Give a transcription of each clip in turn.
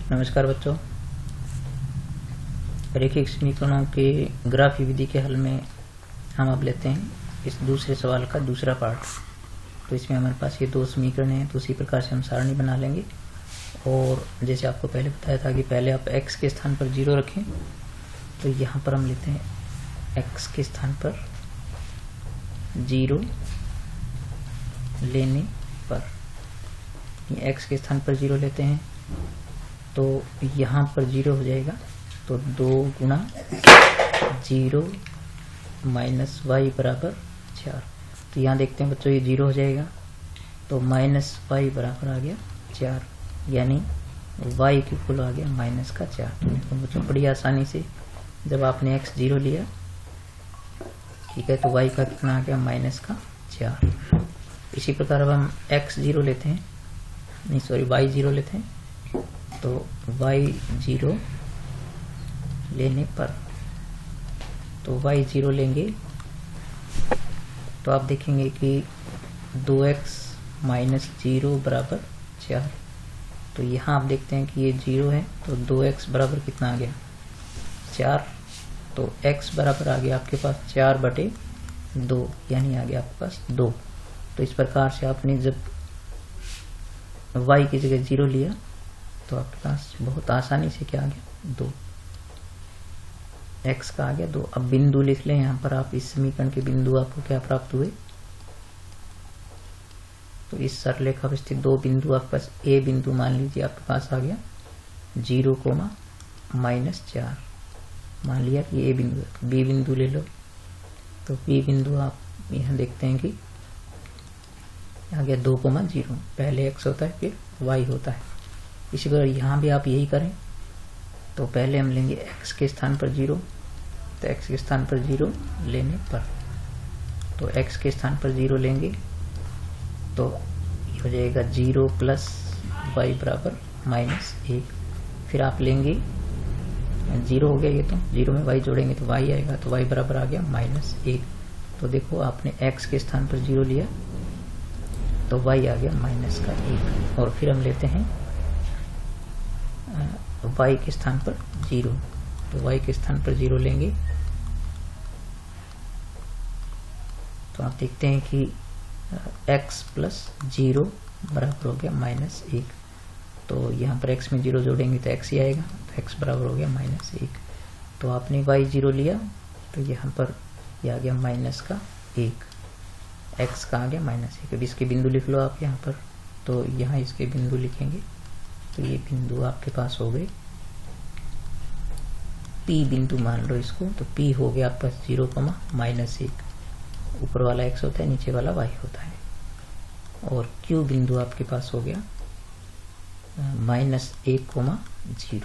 नमस्कार बच्चों, रैखिक समीकरणों के ग्राफी विधि के हल में हम अब लेते हैं इस दूसरे सवाल का दूसरा पार्ट। तो इसमें हमारे पास ये दो समीकरण हैं, तो उसी प्रकार से हम सारणी बना लेंगे। और जैसे आपको पहले बताया था कि पहले आप x के स्थान पर 0 रखें, तो यहाँ पर हम लेते हैं x के स्थान पर 0 लेने पर, x के स्थान पर 0 लेते हैं तो यहाँ पर 0 हो जाएगा, तो 2 गुणा 0 माइनस वाई बराबर 4। तो यहाँ देखते हैं बच्चों ये 0 हो जाएगा, तो माइनस वाई बराबर आ गया 4, यानी y की कुल आ गया माइनस का 4। तो बच्चों बड़ी आसानी से जब आपने x 0 लिया, ठीक है, तो y का कितना आ गया माइनस का 4। इसी प्रकार अब हम x 0 लेते हैं, नहीं सॉरी y 0 लेते हैं, तो y 0 लेने पर, तो y 0 लेंगे तो आप देखेंगे कि 2x माइनस 0 बराबर 4। तो यहाँ आप देखते हैं कि ये 0 है, तो 2x बराबर कितना आ गया 4। तो x बराबर आ गया आपके पास 4/2, यानी आ गया आपके पास 2। तो इस प्रकार से आपने जब y की जगह 0 लिया तो आपके पास बहुत आसानी से क्या आ गया 2, x का आ गया 2। अब बिंदु लिख लें यहाँ पर, आप इस समीकरण के बिंदु आपको क्या प्राप्त हुए, तो इस सरलेखा पर स्थित 2 बिंदु आपके पास, a बिंदु मान लीजिए आपके पास आ गया 0, -4, मान लिया कि a बिंदु है। b बिंदु ले लो, तो b बिंदु आप यहाँ देखते हैं कि आ गया 2, 0, पहले x होता है फिर y होता है। इसी प्रकार यहाँ भी आप यही करें, तो पहले हम लेंगे x के स्थान पर 0, तो x के स्थान पर 0 लेने पर, तो x के स्थान पर 0 लेंगे तो ये हो जाएगा 0 प्लस y बराबर -1। फिर आप लेंगे 0 हो गया, ये तो 0 में y जोड़ेंगे तो y आएगा, तो y बराबर आ गया -1। तो देखो आपने x के स्थान पर 0 लिया तो y आ गया -1। और फिर हम लेते हैं y के स्थान पर 0, तो y के स्थान पर 0 लेंगे तो आप देखते हैं कि x प्लस 0 बराबर हो गया -1। तो यहाँ पर x में 0 जोड़ेंगे तो x ही आएगा, तो x बराबर हो गया -1। तो आपने y 0 लिया तो यहाँ पर यह आ गया -1, x का आ गया -1। अब इसके बिंदु लिख लो आप यहाँ पर, तो यहाँ इसके बिंदु लिखेंगे, तो ये बिंदु आपके पास हो गए P बिंदु मान लो इसको, तो P हो गया आपके पास 0, -1। ऊपर वाला x होता है, नीचे वाला y होता है। और Q बिंदु आपके पास हो गया -1, 0।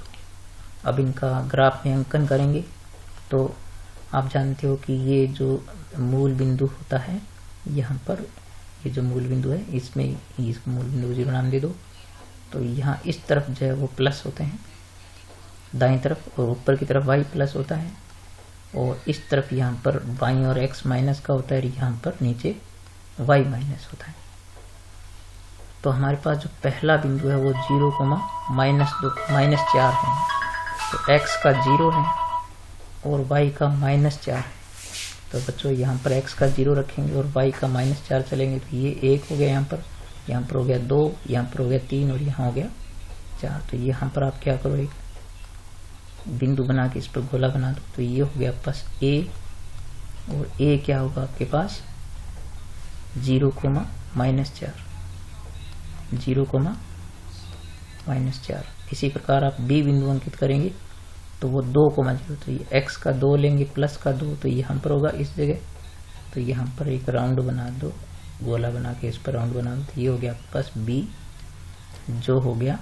अब इनका ग्राफ में अंकन करेंगे तो आप जानते हो कि ये जो मूल बिंदु होता है, यहाँ पर ये जो मूल बिंदु है, इसमें इसको मूल बिंदु 0 नाम दे दो। तो यहाँ इस तरफ जो है वो प्लस होते हैं दाईं तरफ, और ऊपर की तरफ y प्लस होता है, और इस तरफ यहाँ पर बाईं और x माइनस का होता है, और यहाँ पर नीचे y माइनस होता है। तो हमारे पास जो पहला बिंदु है वो 0, -4 है, तो x का 0 है और y का -4 है। तो बच्चों यहाँ पर x का 0 रखेंगे और y का -4 चलेंगे, तो ये 1 हो गया, यहाँ पर हो गया 2, यहाँ पर हो गया 3, और यहाँ हो गया 4। तो यहाँ पर आप क्या करो, एक बिंदु बना के इस पर गोला बना दो, तो ये हो गया आपके पास a, और a क्या होगा आपके पास 0, -4, 0, -4। इसी प्रकार आप b बिंदु अंकित करेंगे तो वो 2, 0, तो ये x का 2 लेंगे प्लस का 2, तो यहाँ पर होगा इस जगह, तो यहाँ पर एक राउंड बना दो, गोला बना के इस पर राउंड बना दो, तो ये हो गया आपके पास b, जो हो गया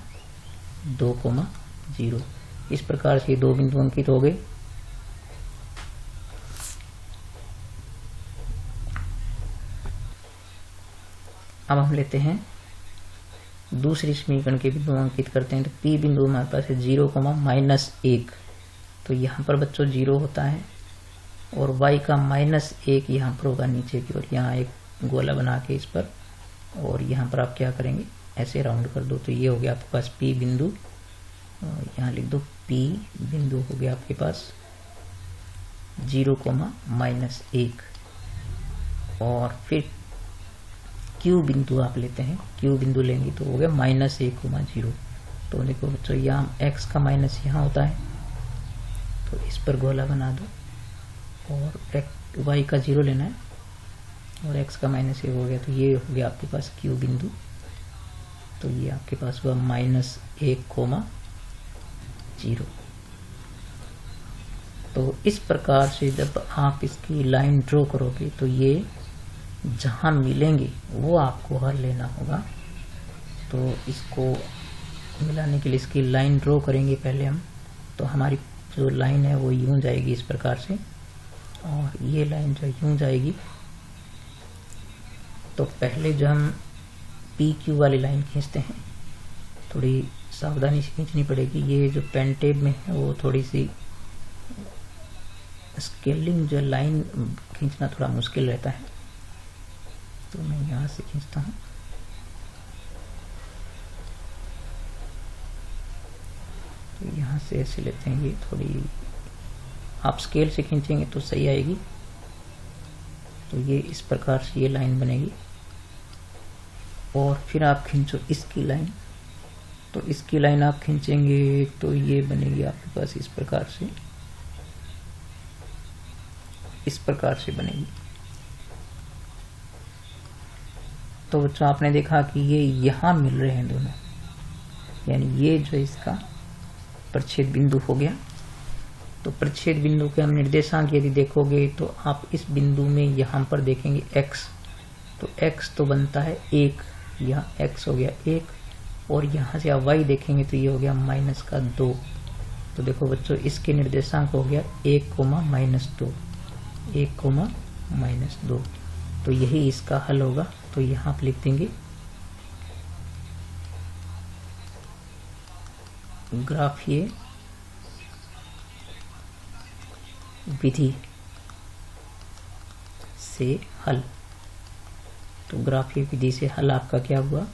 2, 0। इस प्रकार से 2 बिंदु अंकित हो गए। अब हम लेते हैं दूसरी समीकरण के बिंदु अंकित करते हैं, तो P बिंदु हमारे पास है 0, -1। तो यहाँ पर बच्चों 0 होता है, और y का -1 यहाँ पर होगा नीचे की ओर। यहाँ एक गोला बना के इस पर, और यहाँ पर आप क्या करेंगे, ऐसे राउंड कर दो, तो ये हो गया आपके पास P बिंदु यहाँ लिख दो P बिंदु हो गया आपके पास 0,-1 और फिर Q बिंदु आप लेते हैं, Q बिंदु लेंगे तो हो गया -1,0। तो देखो बच्चों यहाँ x का माइनस यहाँ होता है तो इस पर गोला बना दो और y का 0 लेना है और x का -1 हो गया तो ये हो गया आपके पास Q बिंदु। तो ये आपके पास हुआ -1,0। तो इस प्रकार से जब आप इसकी लाइन ड्रॉ करोगे तो ये जहाँ मिलेंगे वो आपको हल लेना होगा। तो इसको मिलाने के लिए इसकी लाइन ड्रॉ करेंगे पहले हम। तो हमारी जो लाइन है वो यूं जाएगी इस प्रकार से और ये लाइन जो यूं जाएगी। तो पहले जो हम PQ वाली लाइन खींचते हैं थोड़ी सावधानी से खींचनी पड़ेगी। ये जो पेन टेप में है वो थोड़ी सी स्केलिंग जो लाइन खींचना थोड़ा मुश्किल रहता है। तो मैं यहाँ से खींचता हूँ। तो यहाँ से ऐसे लेते हैं, ये थोड़ी आप स्केल से खींचेंगे तो सही आएगी। तो ये इस प्रकार से ये लाइन बनेगी और फिर आप खींचो इसकी लाइन। तो इसकी लाइन आप खींचेंगे तो ये बनेगी आपके पास इस प्रकार से, इस प्रकार से बनेगी। तो बच्चों आपने देखा कि ये यहाँ मिल रहे हैं दोनों, यानी ये जो इसका प्रच्छेद बिंदु हो गया। तो प्रच्छेद बिंदु के हम निर्देशांक यदि देखोगे तो आप इस बिंदु में यहाँ पर देखेंगे x। तो x तो बनता है 1, यहाँ x हो गया 1 और यहाँ से आप y देखेंगे तो ये हो गया -2। तो देखो बच्चों इसके निर्देशांक हो गया 1,-2, 1,-2। तो यही इसका हल होगा। तो यहाँ आप लिख देंगे ग्राफीय विधि से हल। तो ग्राफीय विधि से हल आपका क्या हुआ,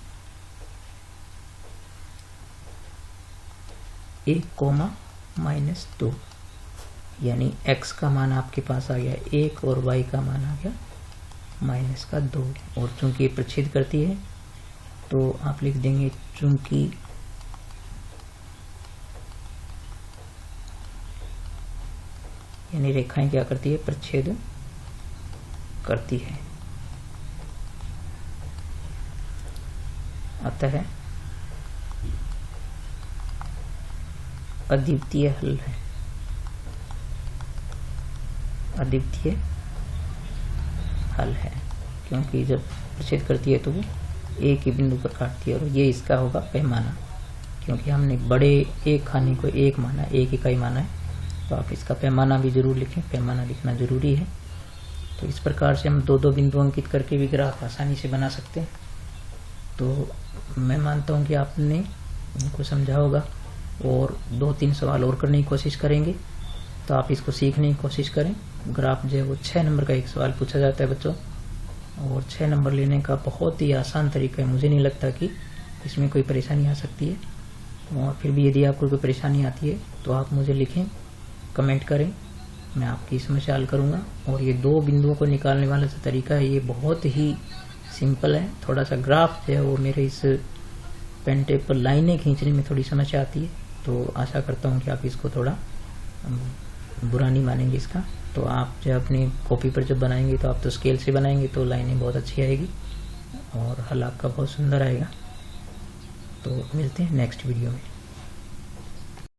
1,-2 यानी x का मान आपके पास आ गया 1 और y का मान आ गया -2। और चूंकि ये प्रच्छेद करती है तो आप लिख देंगे चूंकि यानी रेखाएं क्या करती है, प्रच्छेद करती है। अतः अद्वितीय हल है, अद्वितीय हल है, क्योंकि जब प्रच्छेद करती है तो वो एक ही बिंदु पर काटती है। और ये इसका होगा पैमाना, क्योंकि हमने बड़े एक खाने को एक माना, एक इकाई माना है। तो आप इसका पैमाना भी जरूर लिखें, पैमाना लिखना जरूरी है। तो इस प्रकार से हम 2-2 बिंदु अंकित करके भी ग्राफ आसानी से बना सकते हैं। तो मैं मानता हूँ कि आपने इनको समझा होगा और 2-3 सवाल और करने की कोशिश करेंगे। तो आप इसको सीखने की कोशिश करें। ग्राफ जो है वो 6 नंबर का एक सवाल पूछा जाता है बच्चों, और 6 नंबर लेने का बहुत ही आसान तरीका है। मुझे नहीं लगता कि इसमें कोई परेशानी आ सकती है। और फिर भी यदि आपको कोई परेशानी आती है तो आप मुझे लिखें, कमेंट करें, मैं आपकी समस्या हल करूँगा। और ये 2 बिंदुओं को निकालने वाला जो तरीका है ये बहुत ही सिंपल है। थोड़ा सा ग्राफ जो है वो मेरे इस पेन टेप पर लाइनें खींचने में थोड़ी समस्या आती है। तो आशा करता हूँ कि आप इसको थोड़ा बुरा नहीं मानेंगे इसका। तो आप जब अपनी कॉपी पर जब बनाएंगे तो आप तो स्केल से बनाएंगे तो लाइनें बहुत अच्छी आएगी और हल आपका बहुत सुंदर आएगा। तो मिलते हैं नेक्स्ट वीडियो में।